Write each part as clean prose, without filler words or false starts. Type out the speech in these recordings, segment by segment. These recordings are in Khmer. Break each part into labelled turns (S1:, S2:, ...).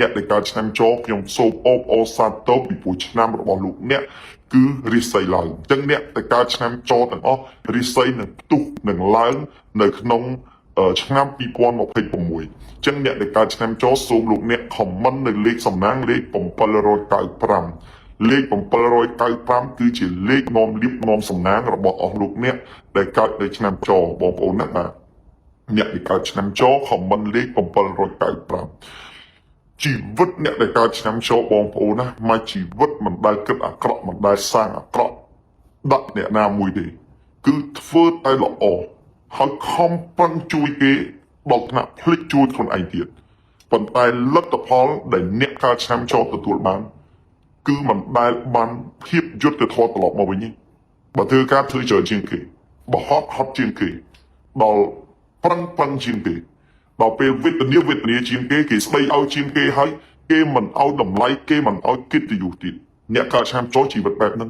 S1: អ្នកដែលកើតឆ្នាំចខ្ញុំសូមអូបអូសាទរពីព្រោះឆ្នាំរបស់លោកអ្នកគឺរិស័យឡើងអញ្ចឹងអ្នកដែលកើតឆ្នាំចទាំងអស់រិស័យនឹងផ្ទុះនឹងឡើងនៅក្នុងឆ្នាំ2026អញ្ចឹងអ្នកដែលកើតឆ្នាំចសូមលោកអ្នកខមមិននៅលេខសំណាងលេខ795លេខ795គឺជាលេខនាំលៀបនាំសំណាងរបស់អស់លោកអ្នកដែលកើតនៅឆ្នាំចបងប្អូនណាបាទអ្នកដែលកើតឆ្នាំចខមមិនលេខ795ជីវិតអ្នកដែលកើតឆ្នាំចបងប្អូនណាមកជីវិតមិនដែលគិតអាក្រក់មិនដែលសាងអាក្រក់ដាក់អ្នកណាមួយទេគឺធ្វើតែល្អហើយខំប្រឹងជួយគេដល់ថ្នាក់ភ្លេចជួយខ្លួនឯងទៀតប៉ុន្តែលទ្ធផលដែលអ្នកកើតឆ្នាំចទទួលបានគឺមិនដែលបានភាពយុត្តិធម៌ត្រឡប់មកវិញទេបើធ្វើការធ្វើច្រើនជាងគេបើហត់ជាងគេដល់ប្រឹងជាងគេដល់ពេលវេទនាជាងគេគេស្ដីឲ្យជាងគេហើយគេមិនឲ្យតម្លៃគេមិនឲ្យកិត្តិយសទៀតអ្នកកើតឆ្នាំចជីវិតបែបហ្នឹង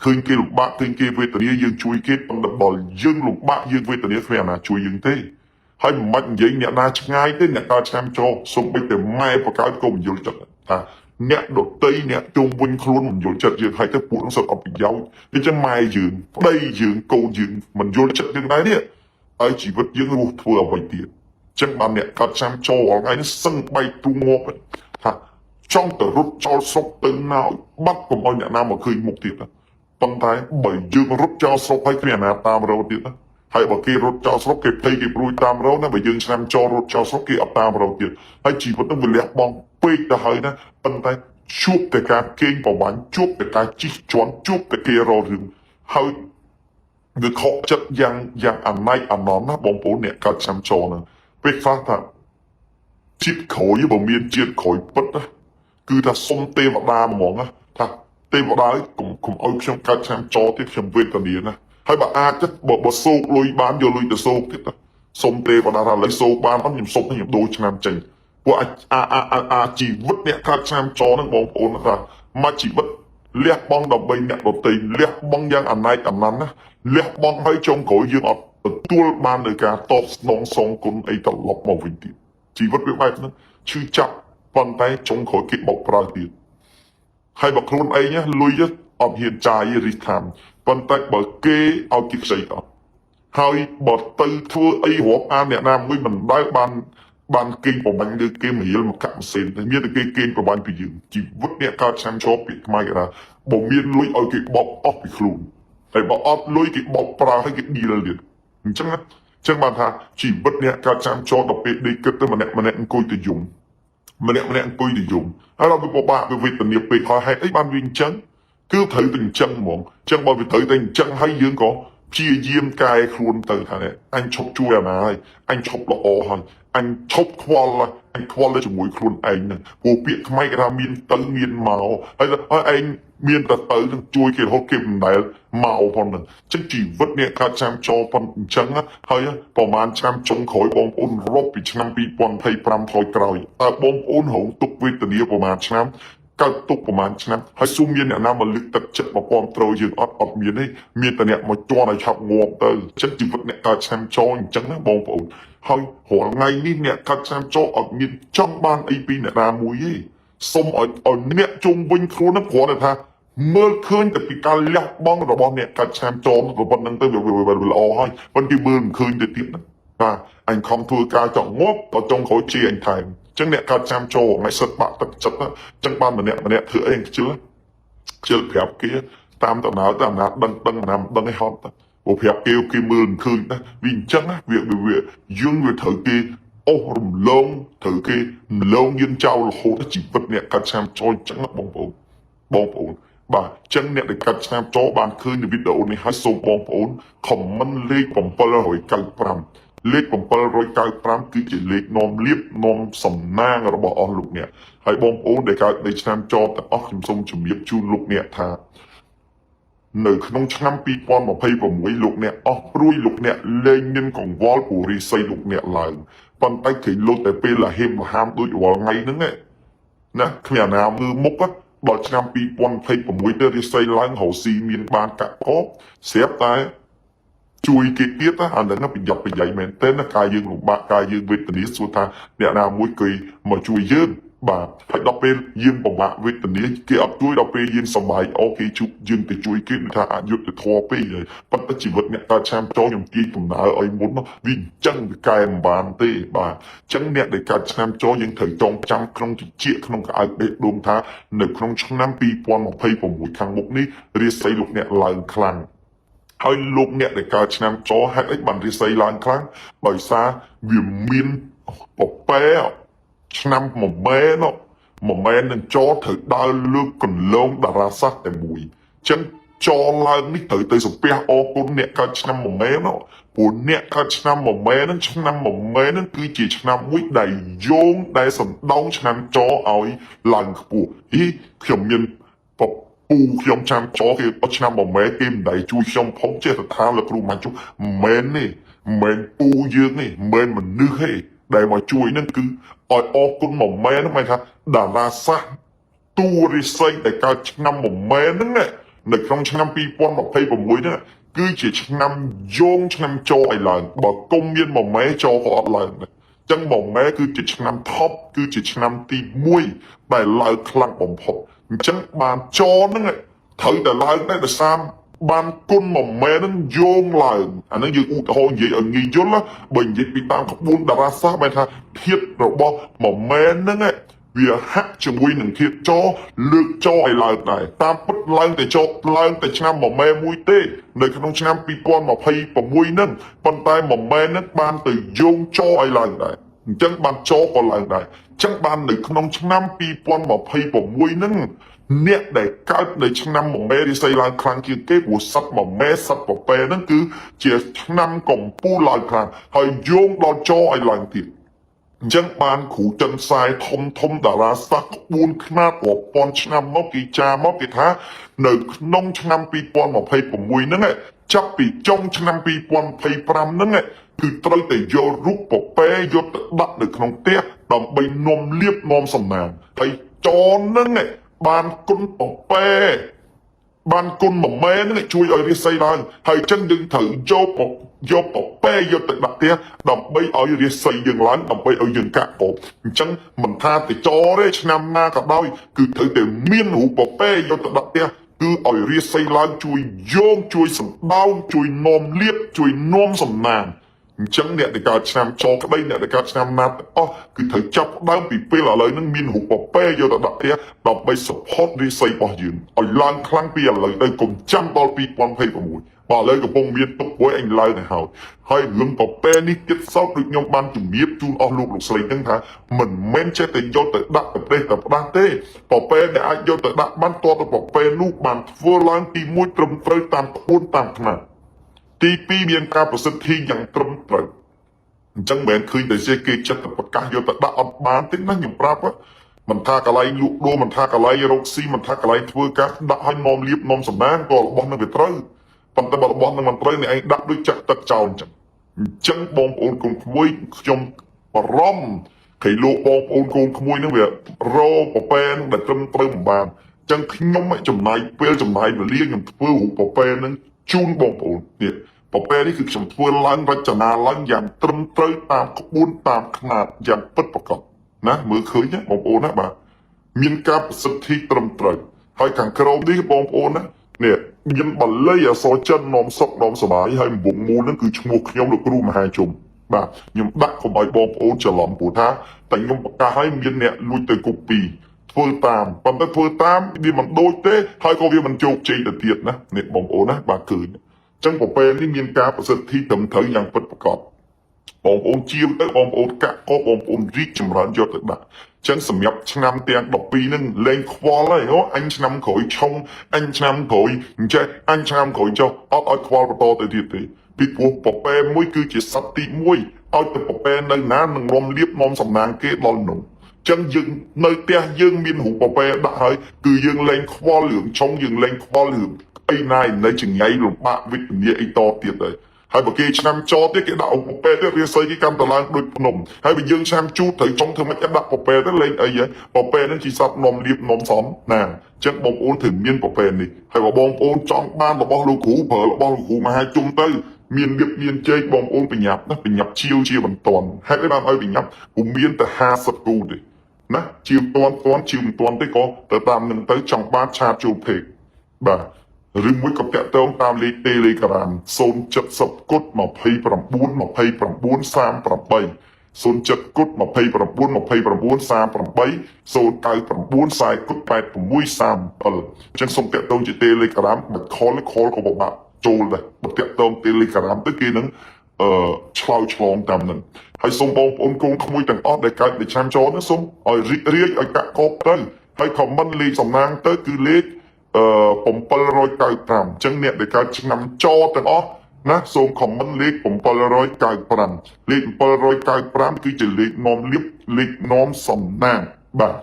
S1: ឃើញគេលំបាកឃើញគេវេទនាយើងជួយគេប៉ុន្តែដល់យើងលំបាកយើងវេទនាគ្មានអាណាជួយយើងទេហើយមិននិយាយអ្នកណាឆ្ងាយទេអ្នកកើតឆ្នាំចសូម្បីតែម៉ែបកើតក៏មិនយល់ចិត្តថាអ្នកដតីអ្នកជុំវិញខ្លួនមិនយល់ចិត្តយើងហើយទៅពួកនឹងសុទ្ធអត់ប្រយោជន៍អញ្ចឹងម៉ែយើងប្តីយើងកូនយើងមិនយល់ចិត្តយើងដែរនេះហើយជីវិតយើងរស់ធ្វើអ្វីទៀតចឹងបានអ្នកកើតឆ្នាំចូលអថ្ងៃនេះសឹងបែកទូងាប់ថាចង់ទៅរត់ចោលស្រុកទៅណាបាត់កុំឲ្យអ្នកណាមកឃើញមុខទៀតប៉ុន្តែបើយើងរត់ចោលស្រុកហើយគ្មានអ្នកណាតាមរកទៀតហើយបើគេរត់ចោលស្រុកគេភ័យគេព្រួយតាមរកណាបើយើងឆ្នាំចូលរត់ចោលស្រុកគេអត់តាមរកទៀតហើយជីវិតនឹងវាលះបង់ពេកទៅហើយណាប៉ុន្តែជួបតែការកេងប្រវ័ញ្ចជួបតែការជិះជាន់ជួបតែគេរករឿងហើយវាខកចិត្តយ៉ាងអាណៃអាណន់ណាបងប្អូនអ្នកកើតឆ្នាំចូលហ្នឹងពេលខ្លះថាជាតិក្រោយបើមានជាតិក្រោយពិតណាគឺថាសុំទេវតាហ្មងណាថាទេវតាកុំឲ្យខ្ញុំកើតឆ្នាំចទៀតខ្ញុំវេទនាណាហើយបើអាចបើសោកលុយបានយកលុយទៅសោកទៀតសុំទេវតាថាឥឡូវសោកបានអត់ខ្ញុំសុំខ្ញុំដូរឆ្នាំចេញពួកជីវិតអ្នកកើតឆ្នាំចហ្នឹងបងប្អូនថាមកជីវិតលះបង់ដើម្បីអ្នកដទៃលះបង់យ៉ាងអាណែកអាណន់ណាលះបង់ឲ្យចុងក្រោយយើងអត់ទទួលបាននៅការតបស្នងសងគុណអីត្រឡប់មកវិញទៀតជីវិតវាបែបហ្នឹងឈឺចាប់ប៉ុន្តែចុងក្រោយគេបោកប្រើទៀតហើយបើខ្លួនឯងលុយអត់ហ៊ានចាយរិះថាប៉ុន្តែបើគេឲ្យគេខ្ចីអត់ហើយបើទៅធ្វើអីរាប់អានអ្នកណាមួយមិនដែលបានគេងប្របាញ់ឬគេមរៀលមកកាក់ម៉ាស៊ីនតែមានតែគេគេងប្របាញ់ពីយើងជីវិតអ្នកកើតឆ្នាំជាប់ពីខ្មែរគេថាបើមានលុយឲ្យគេបោកអស់ពីខ្លួនហើយបើអត់លុយគេបោកប្រើឲ្យគេឌីលទៀតអញ្ចឹងបានថាជីវិតអ្នកកើតចាំចោលដល់ពេលដេកគិតទៅម្នាក់អង្គុយទៅយំម្នាក់អង្គុយទៅយំហើយដល់វាពិបាកវាវេទនាពេកហើយហេតុអីបានវាអញ្ចឹងគឺត្រូវតែអញ្ចឹងហ្មងអញ្ចឹងបើវាត្រូវតែអញ្ចឹងហើយយើងក៏ព្យាយាមកែខ្លួនទៅថាអញឈប់ជួយអាណាហើយអញឈប់ល្អហើយអញឈប់ខ្វល់អញខ្វល់ជាមួយខ្លួនឯងហ្នឹងព្រោះពាក្យខ្មែរគេថាមានទៅមានមកហើយឯងមានតែទៅនឹងជួយគេរហូតគេមិនដែលមកផងហ្នឹងចឹងជីវិតអ្នកកើតចាំចូលប៉ុនអញ្ចឹងហើយប្រហែលឆ្នាំចុងក្រោយបងប្អូនរកពីឆ្នាំ2025ថយក្រោយតើបងប្អូនរងទុកវេទនាប្រហែលឆ្នាំកើតទុកប្រហែលឆ្នាំហើយស៊ូមានអ្នកណាមកលើកទឹកចិត្តមកគាំទ្រយើងអត់មានទេមានតែអ្នកមកជន់ឲ្យឆាប់ងាប់ទៅចឹងជីវិតអ្នកកើតឆ្នាំចូលអញ្ចឹងណាបងប្អូនហើយរាល់ថ្ងៃនេះអ្នកកើតឆ្នាំចូលអត់មានចង់បានអីពីអ្នកណាមួយទេសុំឲ្យអ្នកជុំវិញខ្លួនហ្នឹងគ្រាន់តែថាមើលឃើញតែពីការលះបង់របស់អ្នកកាត់ឆ្នាំចោលប៉ុណ្្នឹងទៅវាល្អហើយប៉ុន្តែគេមើលមិនឃើញទៅទៀតណាបាទអញខំធ្វើការចង់ងាប់ដល់ចុងក្រោយជាអញថែមអញ្ចឹងអ្នកកាត់ឆ្នាំចោលមិនសិតបាក់ទឹកចិត្តអញ្ចឹងបានម្នាក់ធ្វើអីខ្ជិលប្រាប់គេតាមដំណើរតាមណាដឹងណាមិនដឹងឲ្យហត់ទៅព្រោះប្រាប់គេមើលមិនឃើញណាវាអញ្ចឹងណាវាយើងវាត្រូវគេអូសរំលងត្រូវគេរំលងយើងចោលរហូតជីវិតអ្នកកាត់ឆ្នាំចោលអញ្ចឹងបងប្អូនបាទចឹងអ្នកដែលកាត់ឆ្នាំចោលបានឃើញនៅវីដេអូនេះហើយសូមបងប្អូនខមមិនលេខ795លេខ795គឺជាលេខនាំលៀបនាំសំណាងរបស់អស់លោកអ្នកហើយបងប្អូនដែលកើតនៅឆ្នាំចោលទាំងអស់ខ្ញុំសូមជម្រាបជូនលោកអ្នកថានៅក្នុងឆ្នាំ2026លោកអ្នកអស់ព្រួយលោកអ្នកលែងមានកង្វល់ពុរិស័យលោកអ្នកឡើងប៉ុន្តែគេលុតតែពេលលហេមមហាមដូចរាល់ថ្ងៃហ្នឹងណាគ្មានណាមើលមុខដល់ឆ្នាំ2026ទៅរិស័យឡើងរស់ស៊ីមានបានកាក់កបស្រាប់តែជួយគេទៀតអាហ្នឹងប្រយ័ត្នប្រយែងមែនទែនកាយយើងលំបាកកាយយើងវេទនាសួរថាអ្នកណាមួយគេមកជួយយើង បាទហើយដល់ពេលយើងពិបាកវេទនាគេអត់ជួយដល់ពេលយើងសប្បាយអូគេជួបយើងទៅជួយគេថាអយុត្តិធម៌ពេកហើយប៉ុន្តែជីវិតអ្នកកើតឆ្នាំចខ្ញុំទាញដំណើរឲ្យមុនវាអញ្ចឹងវាកែមិនបានទេបាទអញ្ចឹងអ្នកដែលកើតឆ្នាំចយើងត្រូវចងចាំក្នុងជជាក្នុងក្អែកបេះដូងថានៅក្នុងឆ្នាំ2026ខាងមុខនេះរាសីលោកអ្នកឡើងខ្លាំងហើយលោកអ្នកដែលកើតឆ្នាំចហេតុអីបានរិស័យឡើងខ្លាំងដោយសារវាមានពពែឆ្នាំមួយម៉ែននឹងចត្រូវដើរលើកកន្លងតារាសាស្ត្រតែមួយអញ្ចឹងចឡើងនេះត្រូវទៅសំពះអរគុណអ្នកកើតឆ្នាំមួយម៉ែនព្រោះអ្នកកើតឆ្នាំមួយម៉ែនហ្នឹងគឺជាឆ្នាំមួយដែលយោងដែលសំដងឆ្នាំចឲ្យឡើងខ្ពស់ខ្ញុំមានពពូខ្ញុំចាំចគេអត់ឆ្នាំមួយម៉ែគេមិនដែលជួយខ្ញុំផងចេះតែថាលោកគ្រូមិនជួយមិនមែនទេមិនមែនពូយើងទេមិនមែនមនុស្សទេដែលមកជួយនឹងគឺឲ្យអរគុណមួយម៉ែហ្នឹងហមายថាតារាសាស្ត្រទូរិស័យដែលកើតឆ្នាំមួយម៉ែហ្នឹងនៅក្នុងឆ្នាំ2026ហ្នឹងគឺជាឆ្នាំយោងឆ្នាំចឲ្យឡើងបើគុំមានមួយម៉ែចក៏អត់ឡើងដែរចឹងមួយម៉ែគឺជាឆ្នាំថប់គឺជាឆ្នាំទី1ដែលឡើងខ្លាំងបំផុតអញ្ចឹងបានចហ្នឹងត្រូវតែឡើងដែរដោយសារបានគុណមួយម៉ែនឹងយោងឡើងអានឹងយើងឧទាហរណ៍និយាយឲ្យងាយយល់បើនិយាយពីតាមក្បួនតារាសាស្ត្របែរថាធាតុរបស់មួយម៉ែហ្នឹងវាហាក់ជាមួយនឹងធាតុចលើកចឲ្យឡើងដែរតាមពិតឡើងតែចឡើងតែឆ្នាំមួយម៉ែមួយទេនៅក្នុងឆ្នាំ2026ហ្នឹងប៉ុន្តែមួយម៉ែហ្នឹងបានទៅយោងចឲ្យឡើងដែរអញ្ចឹងបានចក៏ឡើងដែរអញ្ចឹងបាននៅក្នុងឆ្នាំ2026ហ្នឹងអ្នកដែលកើតនៅឆ្នាំមួយម៉ែរិស័យឡើងខ្លាំងជាងគេព្រោះសត្វមួយម៉ែសត្វពពែហ្នឹងគឺជាឆ្នាំកម្ពូលឡើងខ្លាំងហើយយោងដល់ចឲ្យឡើងទៀតអញ្ចឹងបានគ្រូចិនផ្សាយធំតារាសាស្ត្រក្បួនខ្នាតរាប់ពាន់ឆ្នាំមកគេចាមកគេថានៅក្នុងឆ្នាំ2026ហ្នឹងចាប់ពីចុងឆ្នាំ2025ហ្នឹងគឺត្រូវតែយករូបពពែយកទៅដាក់នៅក្នុងផ្ទះដើម្បីនាំលៀបនាំសំណាងហើយចហ្នឹងបានគុណពពែបានគុណមួយម៉ែនឹងជួយឲ្យរាសីឡើងហើយចឹងយើងត្រូវយកពពែយកទៅដាក់ផ្ទះដើម្បីឲ្យរាសីយើងឡើងដើម្បីឲ្យយើងកាក់កបអញ្ចឹងមិនថាទៅចទេឆ្នាំណាក៏ដោយគឺត្រូវតែមានរូបពពែយកទៅដាក់ផ្ទះគឺឲ្យរាសីឡើងជួយយោងជួយសម្ដៅជួយនាំលៀបជួយនាំសំណាងអញ្ចឹងអ្នកដែលកើតឆ្នាំចក្តីអ្នកដែលកើតឆ្នាំណាទាំងអស់គឺត្រូវចាប់ដើមពីពេលឥឡូវហ្នឹងមានរូបពពែយកទៅដាក់ផ្ទះដើម្បី support រិស័យរបស់យើងឲ្យឡើងខ្លាំងពីឥឡូវទៅកុំចាំដល់2026បើឥឡូវកំពុងមានទុកព្រួយអញឡើងទៅហើយរឿងពពែនេះទៀតសោតដូចខ្ញុំបានជំរាបជូនអស់លោកស្រីហ្នឹងថាមិនមែនចេះតែយកទៅដាក់ប្រទេសតែផ្ដាស់ទេពពែដែលអាចយកទៅដាក់បានតទៅពពែនោះបានធ្វើឡើងទី1ត្រឹមត្រូវតាមក្បួនតាមថ្នាក់ទី2មានការប្រសិទ្ធភាពយ៉ាងត្រឹមត្រូវអញ្ចឹងមិនមែនឃើញតែជាគេចិត្តទៅប្រកាសយកទៅដាក់អត់បានទេណាខ្ញុំប្រាប់មិនថាកន្លែងលក់ដូរមិនថាកន្លែងរកស៊ីមិនថាកន្លែងធ្វើការដាក់ឲ្យនាំលៀបនាំសំណាងក៏របស់នឹងវាត្រូវប៉ុន្តែបើរបស់នឹងមិនត្រូវអ្នកឯងដាក់ដូចចាក់ទឹកចោលអញ្ចឹងបងប្អូនកូនក្មួយខ្ញុំបារម្ភគេលោកបងប្អូនកូនក្មួយនឹងវារកពពែនឹងដែលត្រឹមត្រូវមិនបានអញ្ចឹងខ្ញុំចំណាយពេលចំណាយវេលាខ្ញុំធ្វើរូបពពែនឹងជូនបងប្អូននេះពពែនេះគឺខ្ញុំធ្វើឡើងរចនាឡើងយ៉ាងត្រឹមត្រូវតាមក្បួនតាមខ្នាតយ៉ាងពិតប្រាកដណាមើលឃើញបងប្អូនណាបាទមានការប្រសិទ្ធភាពត្រឹមត្រូវហើយខាងក្រោមនេះបងប្អូនណានេះមានបល័យអសរចិននាំសុកនាំសបាយហើយមុខមូលហ្នឹងគឺឈ្មោះខ្ញុំលោកគ្រូមហាជុំបាទខ្ញុំដាក់កុំឲ្យបងប្អូនច្រឡំព្រោះថាតែខ្ញុំប្រកាសឲ្យមានអ្នកលួចទៅគូពីធ្វើតាមប៉ុន្តែធ្វើតាមវាមិនដូចទេហើយក៏វាមិនជោគជ័យទៅទៀតណានេះបងប្អូនណាបាទឃើញអញ្ចឹងពពែនេះមានការប្រសិទ្ធភាពត្រឹមត្រូវយ៉ាងពិតប្រាកដបងប្អូនជាវទៅបងប្អូនកាក់ក៏បងប្អូនរីកចម្រើនយកទៅដាក់ចឹងសម្រាប់ឆ្នាំទាំង12ហ្នឹងលែងខ្វល់ហើយអញឆ្នាំក្រោយឆុងអញឆ្នាំក្រោយអញ្ចេះអញឆ្នាំក្រោយចុះអត់ឲ្យខ្វល់បន្តទៅទៀតទេពីព្រោះពពែមួយគឺជាសត្វទី1ឲ្យទៅពពែនៅណានឹងនាំលៀបនាំសំណាងគេដល់នោះចឹងយើងនៅផ្ទះយើងមានរូបពពែដាក់ហើយគឺយើងលែងខ្វល់រឿងឆុងយើងលែងខ្វល់រឿងអីណានៅចង្អៃលំបាកវិទ្យាអីតទៀតហើយបើគេឆ្នាំចទៀតគេដាក់ពពែទៅរាសីគេកាន់តឡើងដូចភ្នំហើយបើយើងឆ្នាំជូតត្រូវចង់ធ្វើមិនដាក់ពពែទៅលេងអីហ៎ពពែនឹងជាសត្វនំលៀបនំសំណាចឹងបងប្អូនត្រូវមានពពែនេះហើយបើបងប្អូនចង់បានរបស់លោកគ្រូប្រើរបស់លោកគ្រូមហាជុំទៅមានលៀបមានជ័យបងប្អូនប្រញាប់ណាប្រញាប់ជាវជាមិនតាន់ហេតុអីបានឲ្យប្រញាប់ពុំមានតែ50គូទេ ណាជាមិនទាន់ជាមិនទាន់ទេក៏ទៅតាមនឹងទៅចង់បានឆាតចូលពេកបាទឬមួយក៏តាក់ទងតាមលេខ Telegram 070គុត29 29 38 07គុត29 29 38 099 40គុត86 37អញ្ចឹងសូមតាក់ទងជា Telegram មិន call ក៏ពិបាកចូលដែរបើតាក់ទង Telegram ទៅគេនឹងឆ្លើយឆ្លងតាមនឹងហើយសូមបងប្អូនកូនក្មួយទាំងអស់ដែលកើតនៅឆ្នាំចណាសូមឲ្យរីករាយឲ្យកាក់កបទៅហើយ comment លេខសំណាងទៅគឺលេខ795អញ្ចឹងអ្នកដែលកើតឆ្នាំចទាំងអស់ណាសូម comment លេខ795លេខ795គឺជាលេខនាំលៀបលេខនាំសំណាងបាទ